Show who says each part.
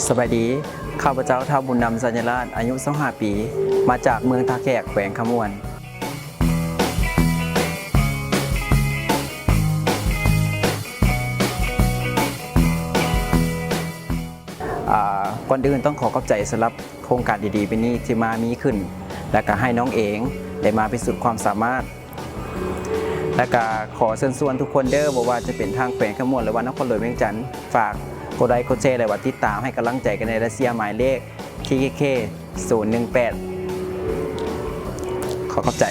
Speaker 1: สบายดีข้าพเจ้าท้าวบุญนำสัญราชอายุ25 ปีมาจากเมืองท่าแขกแขวงขมวนก่อนอื่นต้องขอบใจสำหรับโครงการดีๆเป็นนี้ที่มามีขึ้นและก็ให้น้องเองได้มาพิสูจน์ความสามารถและก็ขอเชิญชวนทุกคนเด้อบอกว่าจะเป็นทางแขวงขมวนหรือว่านครหลวงเวียงจันทร์ฝากกดไลค์กดแชร์และว่าติดตามให้กำลังใจกันในรัสเซียหมายเลข KKK 018ขอบใจ